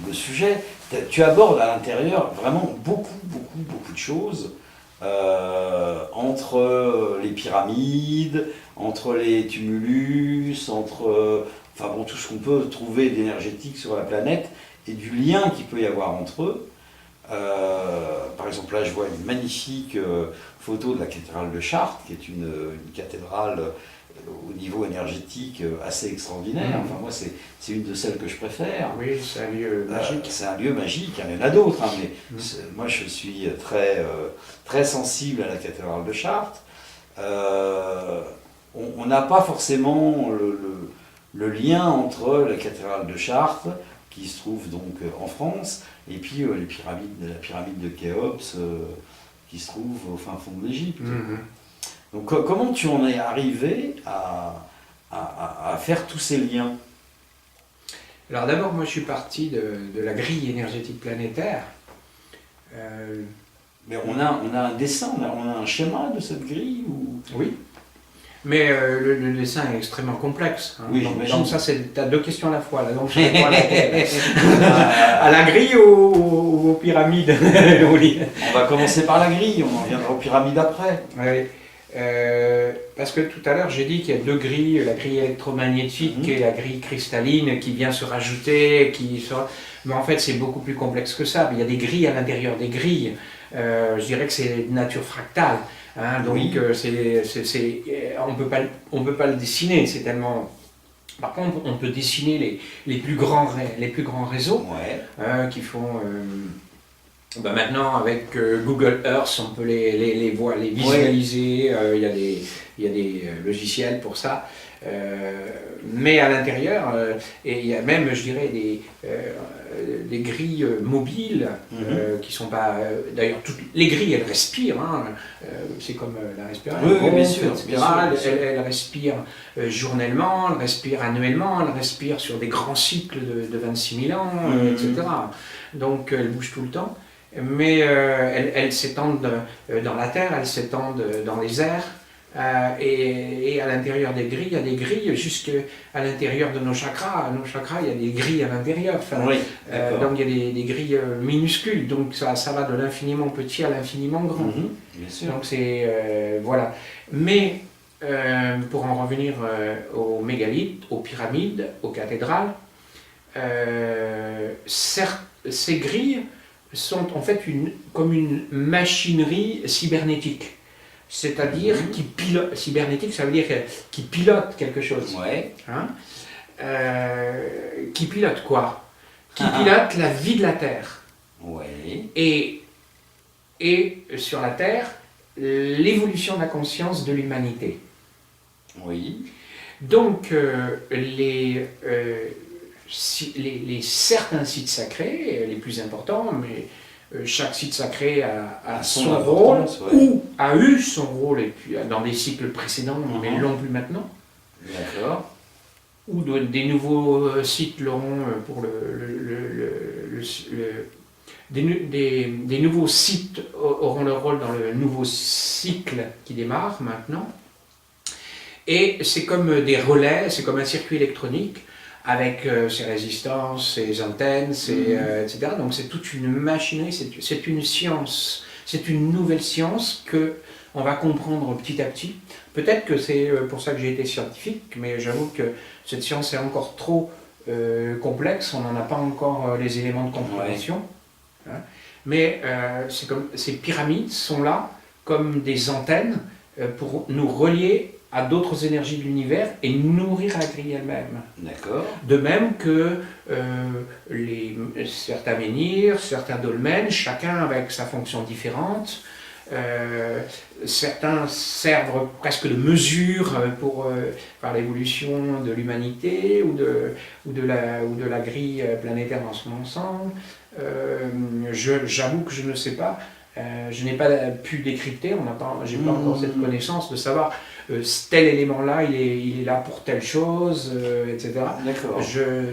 le sujet, tu abordes à l'intérieur vraiment beaucoup de choses, entre les pyramides, entre les tumulus, entre tout ce qu'on peut trouver d'énergétique sur la planète et du lien qu'il peut y avoir entre eux. Par exemple, là je vois une magnifique photo de la cathédrale de Chartres, qui est une cathédrale au niveau énergétique assez extraordinaire. Enfin, moi, c'est une de celles que je préfère. Oui, c'est un lieu magique. C'est un lieu magique, il y en a d'autres, mais moi je suis très sensible à la cathédrale de Chartres. On n'a pas forcément le lien entre la cathédrale de Chartres, qui se trouve donc en France, et puis la pyramide de Khéops, qui se trouve au fin fond de l'Égypte. Donc comment tu en es arrivé à faire tous ces liens? Alors d'abord, moi je suis parti de la grille énergétique planétaire. Mais on a un dessin, on a un schéma de cette grille ou... Oui. Mais le dessin est extrêmement complexe. Hein. Oui, donc ça, tu as deux questions à la fois. Là. Donc je réponds à laquelle. À la grille ou aux pyramides. On va commencer par la grille, on en reviendra aux pyramides après. Oui. Parce que tout à l'heure j'ai dit qu'il y a deux grilles, la grille électromagnétique et la grille cristalline qui vient se rajouter, mais en fait c'est beaucoup plus complexe que ça. Il y a des grilles à l'intérieur des grilles. Je dirais que c'est de nature fractale. Hein, donc Oui. on peut pas le dessiner, c'est tellement. Par contre, on peut dessiner les plus grands réseaux qui font. Maintenant, avec Google Earth, on peut les voir, les visualiser. Il y a des logiciels pour ça. Mais à l'intérieur, et il y a même, je dirais, des grilles mobiles qui sont pas. D'ailleurs, toutes les grilles, elles respirent. Hein, c'est comme la respiration. Oui, bien sûr. Elle respire journellement, elle respire annuellement, elle respire sur des grands cycles de 26 000 ans, etc. Donc, elle bouge tout le temps. Mais elles s'étendent dans la terre, elles s'étendent dans les airs. Et à l'intérieur des grilles, il y a des grilles jusqu'à l'intérieur de nos chakras. Nos chakras, il y a des grilles à l'intérieur. Donc il y a des grilles minuscules. Donc ça va de l'infiniment petit à l'infiniment grand. Bien sûr. Donc c'est voilà. Mais pour en revenir aux mégalithes, aux pyramides, aux cathédrales, ces grilles sont en fait comme une machinerie cybernétique. C'est-à-dire qui pilote, cybernétique, ça veut dire qui pilote quelque chose. Hein, qui pilote quoi? Qui pilote la vie de la Terre. Et sur la Terre, l'évolution de la conscience de l'humanité. Donc, certains sites sacrés, les plus importants, mais chaque site sacré a son rôle, ou a eu son rôle et puis, dans des cycles précédents, mais ne l'ont plus maintenant. D'accord. Ou des nouveaux sites l'auront pour des nouveaux sites auront leur rôle dans le nouveau cycle qui démarre maintenant. Et c'est comme des relais, c'est comme un circuit électronique avec ses résistances, ses antennes, etc. Donc c'est toute une machinerie, c'est une science, c'est une nouvelle science qu'on va comprendre petit à petit. Peut-être que c'est pour ça que j'ai été scientifique, mais j'avoue que cette science est encore trop complexe, on n'en a pas encore les éléments de compréhension. Hein. Mais ces pyramides sont là comme des antennes pour nous relier à d'autres énergies de l'univers et nourrir la grille elle-même. D'accord. De même que certains menhirs, certains dolmens, chacun avec sa fonction différente. Certains servent presque de mesure par l'évolution de l'humanité ou de la grille planétaire dans son ensemble. J'avoue que je ne sais pas. Je n'ai pas pu décrypter, j'ai pas encore cette connaissance de savoir tel élément-là, il est là pour telle chose, etc. D'accord.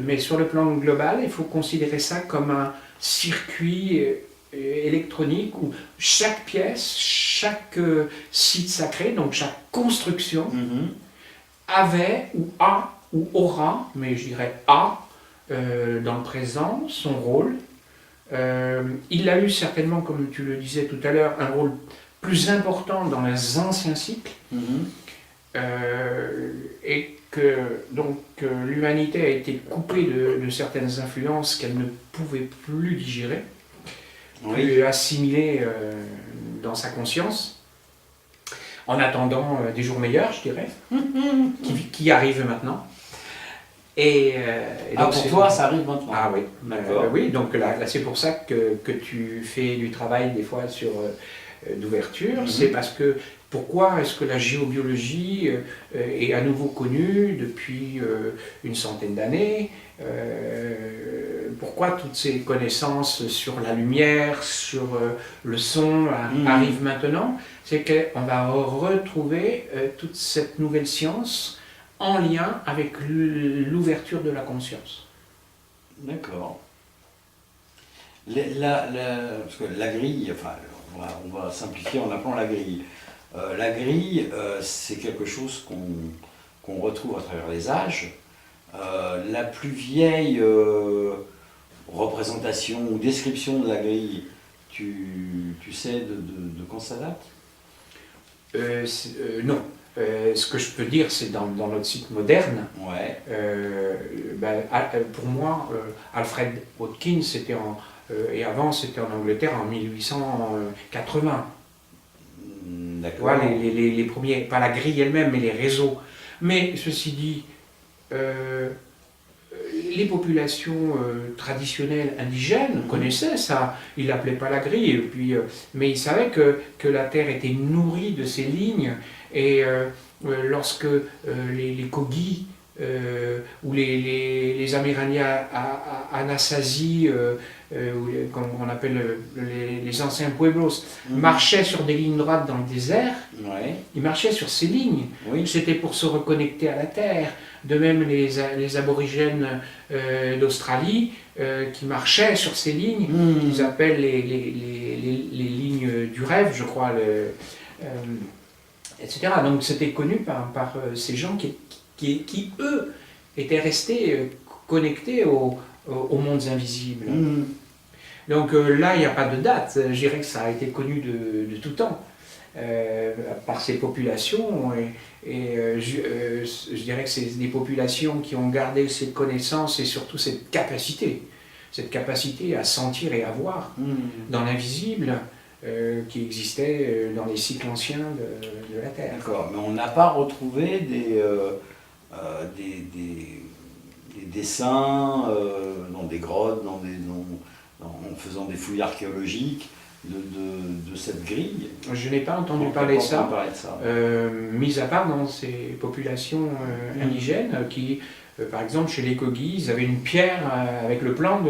Mais sur le plan global, il faut considérer ça comme un circuit électronique où chaque pièce, chaque site sacré, donc chaque construction, avait ou a ou aura, mais je dirais a, dans le présent, son rôle. Il a eu certainement, comme tu le disais tout à l'heure, un rôle plus important dans les anciens cycles, et que donc l'humanité a été coupée de certaines influences qu'elle ne pouvait plus digérer, plus assimiler dans sa conscience, en attendant des jours meilleurs, je dirais, qui arrivent maintenant. Et donc pour toi, ça arrive maintenant. Ah oui, d'accord. Oui, donc là c'est pour ça que tu fais du travail des fois sur d'ouverture. C'est parce que pourquoi est-ce que la géobiologie est à nouveau connue depuis une centaine d'années? Pourquoi toutes ces connaissances sur la lumière, sur le son arrivent maintenant? C'est qu'on va retrouver toute cette nouvelle science en lien avec l'ouverture de la conscience. D'accord. Parce que la grille, enfin, on va simplifier en appelant la grille. La grille, c'est quelque chose qu'on retrouve à travers les âges. La plus vieille représentation ou description de la grille, tu sais de quand ça date? Non. Ce que je peux dire, c'est dans notre site moderne, Ouais. pour moi, Alfred Watkins, et avant c'était en Angleterre en 1880. D'accord. Voilà, les premiers, pas la grille elle-même, mais les réseaux. Mais ceci dit, les populations traditionnelles indigènes connaissaient ça. Ils l'appelaient pas la grille, et puis, mais ils savaient que la terre était nourrie de ces lignes. Et lorsque les Kogis ou les Amérindiens Anasazi, comme on appelle les anciens pueblos, marchaient sur des lignes droites dans le désert, Ouais. ils marchaient sur ces lignes. Oui. C'était pour se reconnecter à la terre. De même, les aborigènes d'Australie qui marchaient sur ces lignes, qu'ils appellent les lignes du rêve, je crois, etc. Donc c'était connu par ces gens qui, eux, étaient restés connectés aux mondes invisibles. Donc là, il n'y a pas de date. Je dirais que ça a été connu de tout temps par ces populations. Je dirais que c'est des populations qui ont gardé cette connaissance et surtout cette capacité à sentir et à voir dans l'invisible qui existait dans les cycles anciens de la Terre. D'accord, mais on n'a pas retrouvé des dessins dans des grottes, en faisant des fouilles archéologiques de cette grille. Je n'ai pas entendu parler de ça, ça. mis à part dans ces populations indigènes qui, par exemple, chez les Kogis, ils avaient une pierre avec le plan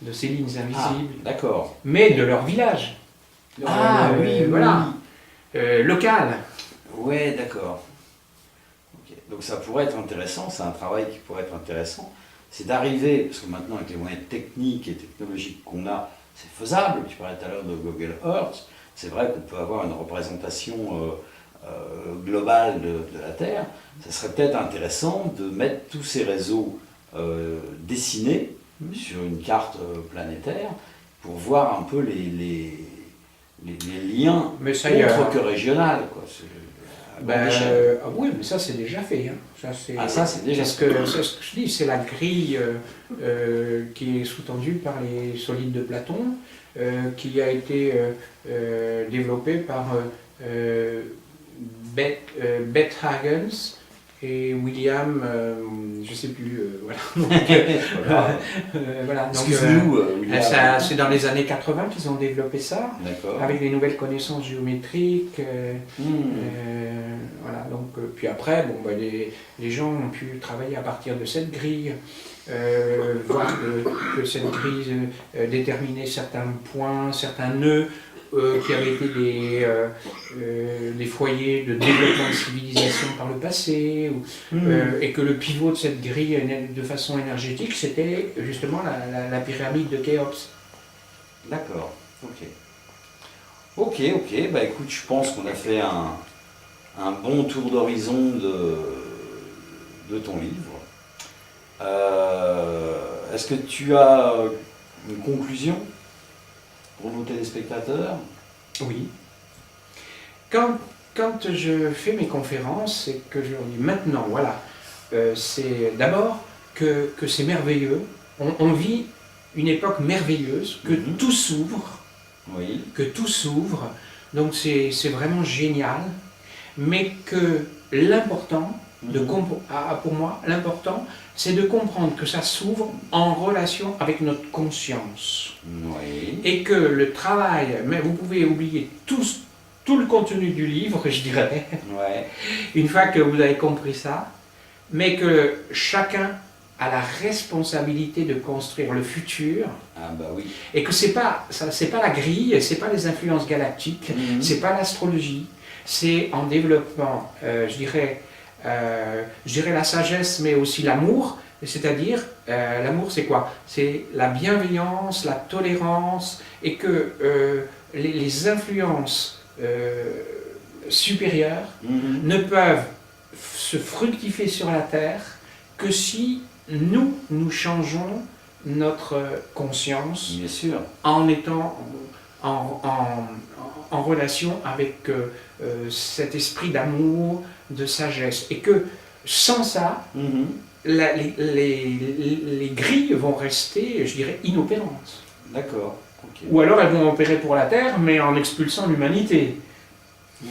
de ces lignes invisibles. Ah, d'accord. Mais de leur village. Oui, voilà. Local. Ouais, d'accord. Okay. Donc ça pourrait être intéressant, c'est un travail qui pourrait être intéressant, c'est d'arriver, parce que maintenant avec les moyens techniques et technologiques qu'on a, c'est faisable. Tu parlais tout à l'heure de Google Earth, c'est vrai qu'on peut avoir une représentation globale de la Terre. Ça serait peut-être intéressant de mettre tous ces réseaux dessinés sur une carte planétaire pour voir un peu les liens autres que régional, quoi. Oui, mais ça c'est déjà fait. Hein. Ça c'est déjà fait. C'est ce que je dis, c'est la grille qui est sous-tendue par les solides de Platon, qui a été développée par Beth Hagens et William, je ne sais plus, voilà. Voilà. Excuse-nous, William. C'est dans les années 80 qu'ils ont développé ça, avec des nouvelles connaissances géométriques. Voilà. Donc, puis après, les gens ont pu travailler à partir de cette grille, voir que cette grille déterminait certains points, certains nœuds, qui avaient été des foyers de développement de civilisation par le passé, et que le pivot de cette grille de façon énergétique, c'était justement la pyramide de Khéops. D'accord, ok, bah écoute, je pense qu'on a fait un bon tour d'horizon de ton livre. Est-ce que tu as une conclusion pour nos téléspectateurs? Oui. Quand je fais mes conférences, c'est que je leur dis maintenant, voilà, c'est d'abord que c'est merveilleux, on vit une époque merveilleuse, que tout s'ouvre, que tout s'ouvre, donc c'est vraiment génial, mais que l'important, pour moi, l'important, c'est de comprendre que ça s'ouvre en relation avec notre conscience. Et que le travail, mais vous pouvez oublier tout le contenu du livre, je dirais, une fois que vous avez compris ça, mais que chacun a la responsabilité de construire le futur, et que c'est pas la grille, c'est pas les influences galactiques, c'est pas l'astrologie, c'est en développant, je dirais la sagesse, mais aussi l'amour. C'est-à-dire, l'amour c'est quoi? C'est la bienveillance, la tolérance, et que les influences supérieurs ne peuvent se fructifier sur la terre que si nous changeons notre conscience Bien sûr. en étant en relation avec cet esprit d'amour, de sagesse. Et que sans ça, les grilles vont rester, je dirais, inopérantes. D'accord. Okay. Ou alors elles vont opérer pour la Terre, mais en expulsant l'humanité.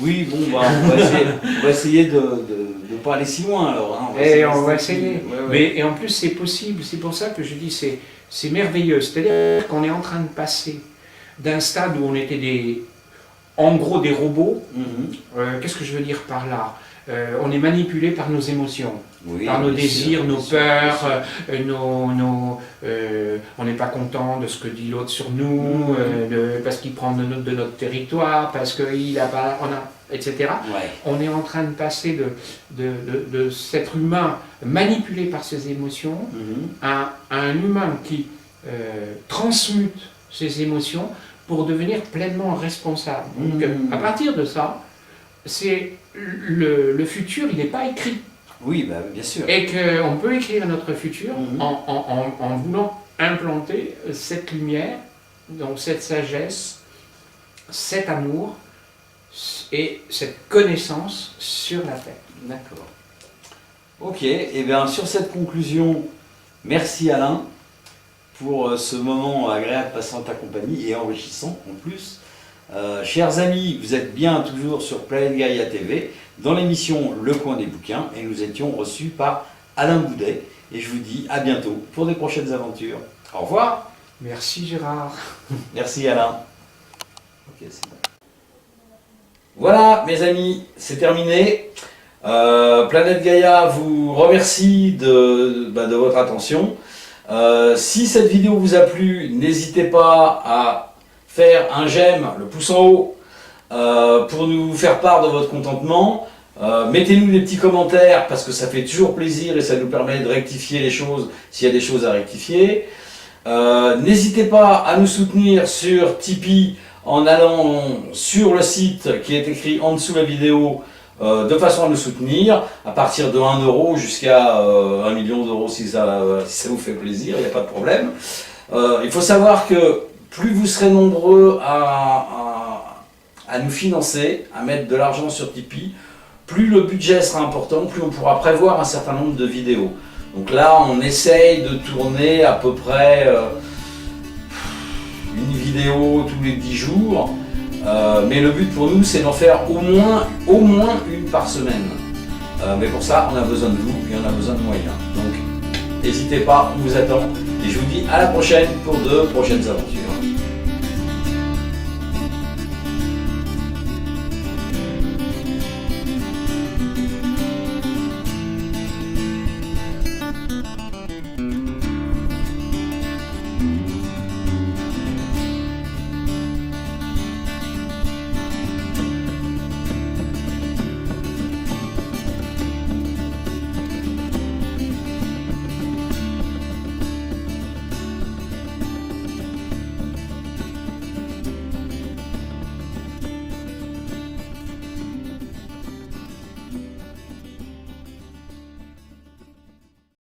Oui, bon, bah, on va essayer de ne pas aller si loin alors. Hein. On va essayer. Ouais. Mais, et en plus, c'est possible. C'est pour ça que je dis c'est merveilleux. C'est-à-dire qu'on est en train de passer d'un stade où on était en gros des robots. Qu'est-ce que je veux dire par là? On est manipulé par nos émotions, par nos désirs, nos peurs, on n'est pas content de ce que dit l'autre sur nous, parce qu'il prend de notre territoire, parce qu'il n'a pas, etc. Ouais. On est en train de passer de cet être humain manipulé par ses émotions à un humain qui transmute ses émotions pour devenir pleinement responsable. Donc, à partir de ça, c'est le futur, il n'est pas écrit. Oui, bah, bien sûr. Et qu'on peut écrire notre futur en voulant implanter cette lumière, donc cette sagesse, cet amour et cette connaissance sur la Terre. D'accord. Ok, et bien sur cette conclusion, merci Alain pour ce moment agréable passant en ta compagnie et enrichissant en plus. Chers amis, vous êtes bien toujours sur Planète Gaïa TV dans l'émission Le Coin des Bouquins et nous étions reçus par Alain Boudet et je vous dis à bientôt pour des prochaines aventures. Au revoir. Merci Gérard. Merci Alain. Ok, c'est bon. Voilà mes amis, c'est terminé. Planète Gaïa vous remercie de votre attention. Si cette vidéo vous a plu, n'hésitez pas à faire un j'aime, le pouce en haut, pour nous faire part de votre contentement. Mettez-nous des petits commentaires parce que ça fait toujours plaisir et ça nous permet de rectifier les choses s'il y a des choses à rectifier. N'hésitez pas à nous soutenir sur Tipeee en allant sur le site qui est écrit en dessous de la vidéo de façon à nous soutenir à partir de 1 € jusqu'à 1 million d'euros si ça vous fait plaisir, il n'y a pas de problème. Il faut savoir que plus vous serez nombreux à nous financer, à mettre de l'argent sur Tipeee, plus le budget sera important, plus on pourra prévoir un certain nombre de vidéos. Donc là, on essaye de tourner à peu près une vidéo tous les 10 jours. Mais le but pour nous, c'est d'en faire au moins une par semaine. Mais pour ça, on a besoin de vous et on a besoin de moyens. Donc, n'hésitez pas, on vous attend. Et je vous dis à la prochaine pour de prochaines aventures.